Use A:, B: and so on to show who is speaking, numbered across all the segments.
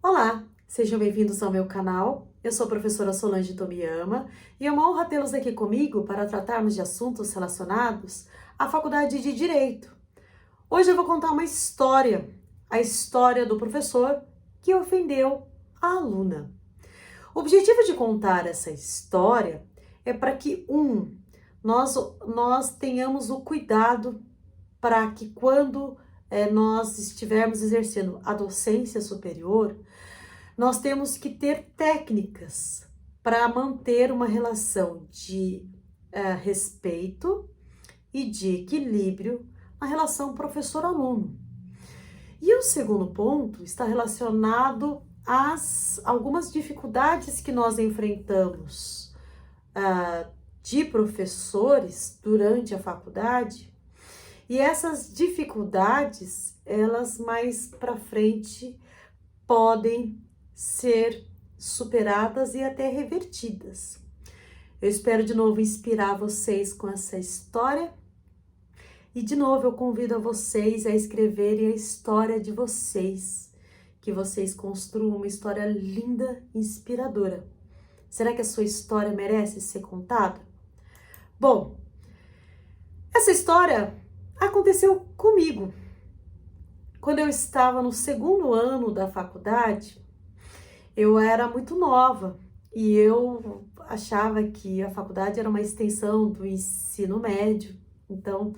A: Olá, sejam bem-vindos ao meu canal. Eu sou a professora Solange Tomiyama e é uma honra tê-los aqui comigo para tratarmos de assuntos relacionados à Faculdade de Direito. Hoje eu vou contar uma história, a história do professor que ofendeu a aluna. O objetivo de contar essa história é para que, nós tenhamos o cuidado para que quando nós estivermos exercendo a docência superior, nós temos que ter técnicas para manter uma relação de respeito e de equilíbrio na relação professor-aluno. E o segundo ponto está relacionado às algumas dificuldades que nós enfrentamos de professores durante a faculdade, e essas dificuldades, elas mais para frente podem ser superadas e até revertidas. Eu espero de novo inspirar vocês com essa história e de novo eu convido a vocês a escreverem a história de vocês, que vocês construam uma história linda e inspiradora. Será que a sua história merece ser contada? Bom, essa história aconteceu comigo. Quando eu estava no segundo ano da faculdade, eu era muito nova e eu achava que a faculdade era uma extensão do ensino médio. Então,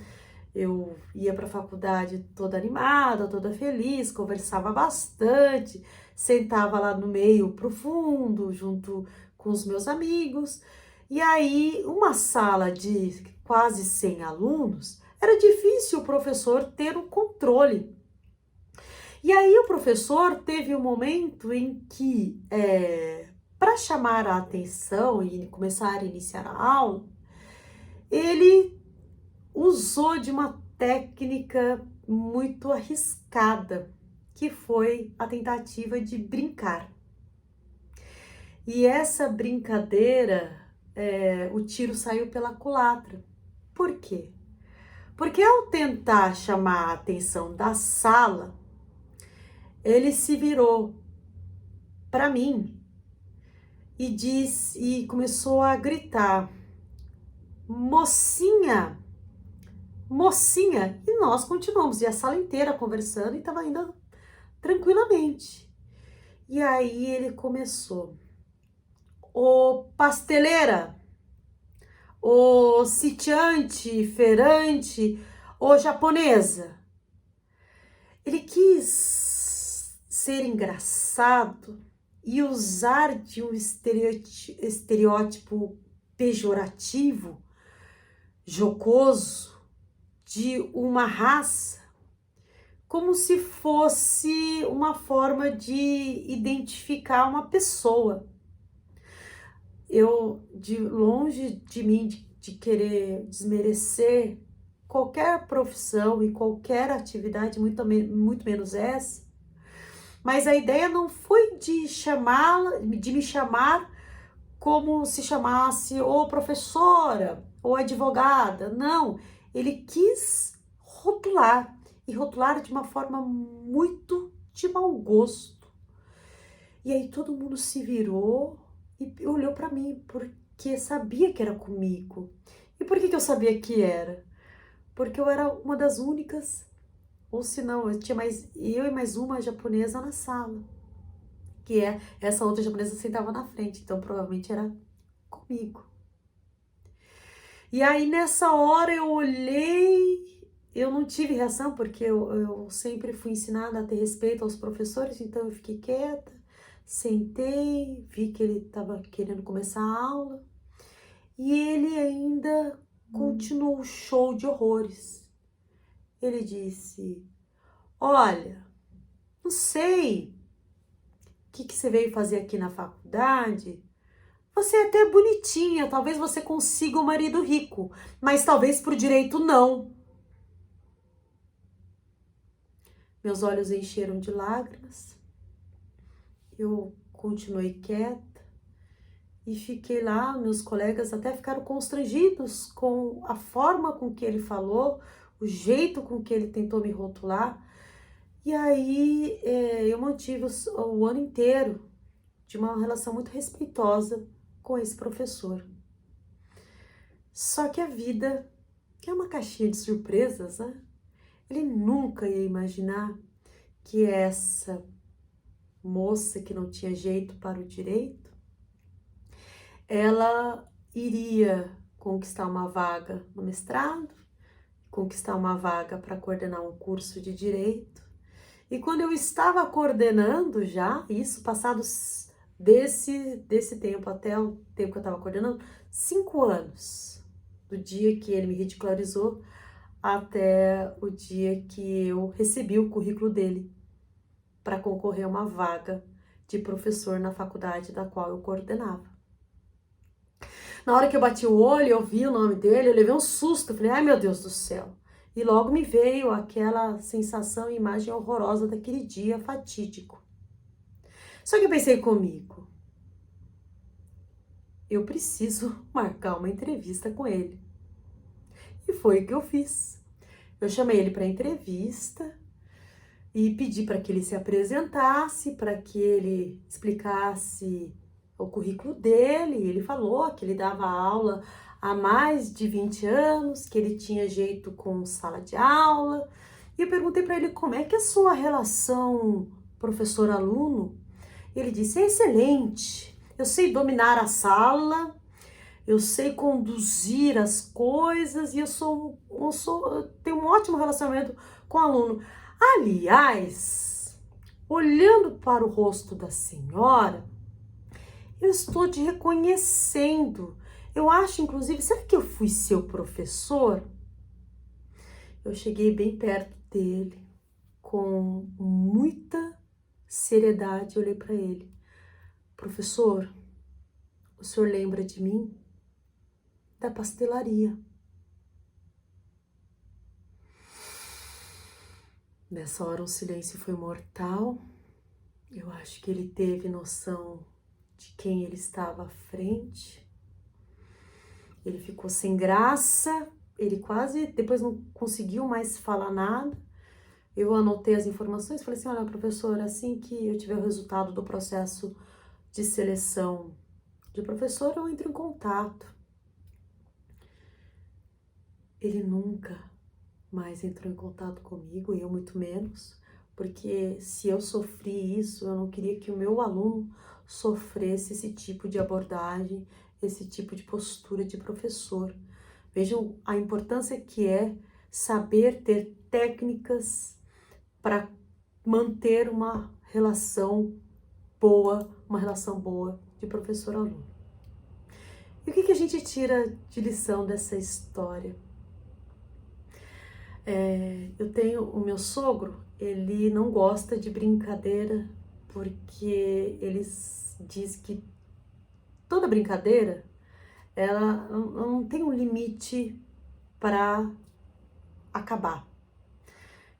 A: eu ia para a faculdade toda animada, toda feliz, conversava bastante, sentava lá no meio profundo, junto com os meus amigos. E aí, uma sala de quase 100 alunos, era difícil o professor ter o controle. E aí o professor teve um momento em que, para chamar a atenção e começar a iniciar a aula, ele usou de uma técnica muito arriscada, que foi a tentativa de brincar. E essa brincadeira, o tiro saiu pela culatra. Por quê? Porque ao tentar chamar a atenção da sala, ele se virou para mim e começou a gritar: mocinha, mocinha. E nós continuamos, e a sala inteira conversando e estava indo tranquilamente. E aí ele começou: ô pasteleira, ô sitiante, feirante, ô japonesa. Ele quis ser engraçado e usar de um estereótipo pejorativo, jocoso, de uma raça, como se fosse uma forma de identificar uma pessoa. Eu, de longe de mim, de querer desmerecer qualquer profissão e qualquer atividade, muito menos essa, mas a ideia não foi de me chamar como se chamasse ou professora ou advogada, não. Ele quis rotular, e rotular de uma forma muito de mau gosto. E aí todo mundo se virou e olhou para mim, porque sabia que era comigo. E por que eu sabia que era? Porque eu era uma das únicas, ou se não, eu e mais uma japonesa na sala, que essa outra japonesa sentava na frente, então provavelmente era comigo. E aí nessa hora eu olhei, eu não tive reação, porque eu sempre fui ensinada a ter respeito aos professores, então eu fiquei quieta, sentei, vi que ele estava querendo começar a aula, e ele ainda continuou o show de horrores. Ele disse: olha, não sei o que você veio fazer aqui na faculdade. Você é até bonitinha, talvez você consiga um marido rico, mas talvez pro direito não. Meus olhos encheram de lágrimas, eu continuei quieta e fiquei lá. Meus colegas até ficaram constrangidos com a forma com que ele falou, o jeito com que ele tentou me rotular. E aí eu mantive o ano inteiro de uma relação muito respeitosa com esse professor. Só que a vida é uma caixinha de surpresas, né? Ele nunca ia imaginar que essa moça que não tinha jeito para o direito, ela iria conquistar uma vaga no mestrado, conquistar uma vaga para coordenar um curso de direito. E quando eu estava coordenando já, isso passados desse tempo até o tempo que eu estava coordenando, 5 anos, do dia que ele me ridicularizou até o dia que eu recebi o currículo dele para concorrer a uma vaga de professor na faculdade da qual eu coordenava. Na hora que eu bati o olho, eu vi o nome dele, eu levei um susto, eu falei, ai meu Deus do céu. E logo me veio aquela sensação e imagem horrorosa daquele dia fatídico. Só que eu pensei comigo, eu preciso marcar uma entrevista com ele. E foi o que eu fiz. Eu chamei ele para entrevista e pedi para que ele se apresentasse, para que ele explicasse o currículo dele. Ele falou que ele dava aula há mais de 20 anos, que ele tinha jeito com sala de aula. E eu perguntei para ele como é que é a sua relação professor-aluno. Ele disse, é excelente, eu sei dominar a sala, eu sei conduzir as coisas e eu tenho um ótimo relacionamento com o aluno. Aliás, olhando para o rosto da senhora, eu estou te reconhecendo. Eu acho, inclusive, será que eu fui seu professor? Eu cheguei bem perto dele, com muita seriedade, olhei para ele. Professor, o senhor lembra de mim? Da pastelaria. Nessa hora o silêncio foi mortal. Eu acho que ele teve noção de quem ele estava à frente. Ele ficou sem graça, ele quase depois não conseguiu mais falar nada. Eu anotei as informações, falei assim, olha, professor, assim que eu tiver o resultado do processo de seleção de professor, eu entro em contato. Ele nunca mais entrou em contato comigo, e eu muito menos, porque se eu sofri isso, eu não queria que o meu aluno sofresse esse tipo de abordagem, esse tipo de postura de professor. Vejam a importância que é saber ter técnicas para manter uma relação boa de professor-aluno. E o que a gente tira de lição dessa história? Eu tenho o meu sogro, ele não gosta de brincadeira porque ele diz que toda brincadeira ela não tem um limite para acabar.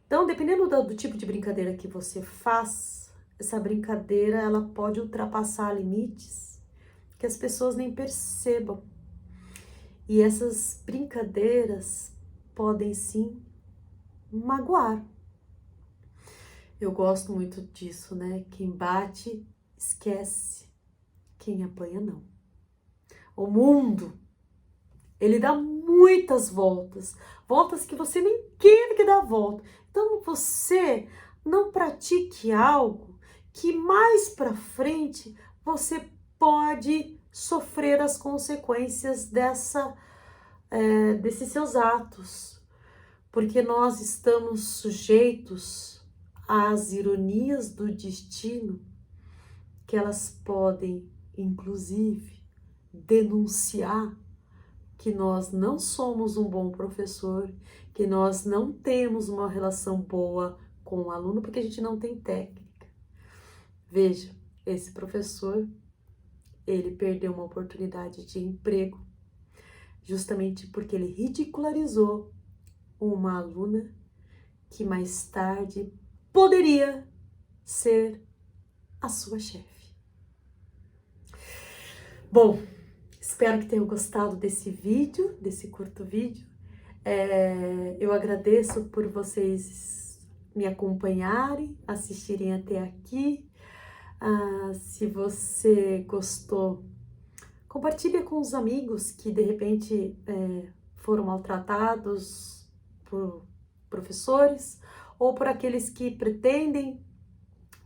A: Então, dependendo do tipo de brincadeira que você faz, essa brincadeira ela pode ultrapassar limites que as pessoas nem percebam. E essas brincadeiras podem sim magoar. Eu gosto muito disso, né? Quem bate, esquece. Quem apanha, não. O mundo, ele dá muitas voltas. Voltas que você nem quer que dá volta. Então, você não pratique algo que mais pra frente você pode sofrer as consequências desses seus atos. Porque nós estamos sujeitos às ironias do destino, que elas podem, inclusive, denunciar que nós não somos um bom professor, que nós não temos uma relação boa com o aluno, porque a gente não tem técnica. Veja, esse professor, ele perdeu uma oportunidade de emprego, justamente porque ele ridicularizou uma aluna que mais tarde poderia ser a sua chefe. Bom, espero que tenham gostado desse vídeo, desse curto vídeo. Eu agradeço por vocês me acompanharem, assistirem até aqui. Se você gostou, compartilhe com os amigos que de repente foram maltratados por professores ou por aqueles que pretendem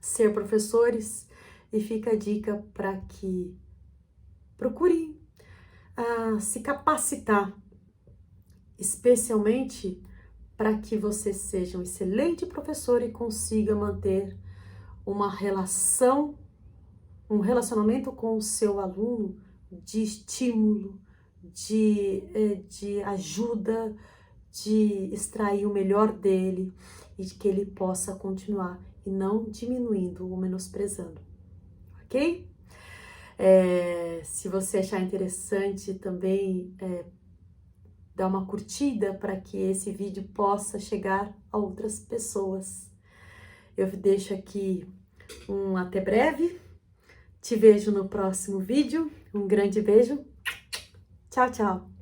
A: ser professores, e fica a dica para que procurem se capacitar, especialmente para que você seja um excelente professor e consiga manter uma relação, um relacionamento com o seu aluno de estímulo, de ajuda, de extrair o melhor dele e de que ele possa continuar e não diminuindo ou menosprezando, ok? Se você achar interessante também, dá uma curtida para que esse vídeo possa chegar a outras pessoas. Eu deixo aqui um até breve. Te vejo no próximo vídeo. Um grande beijo. Tchau, tchau.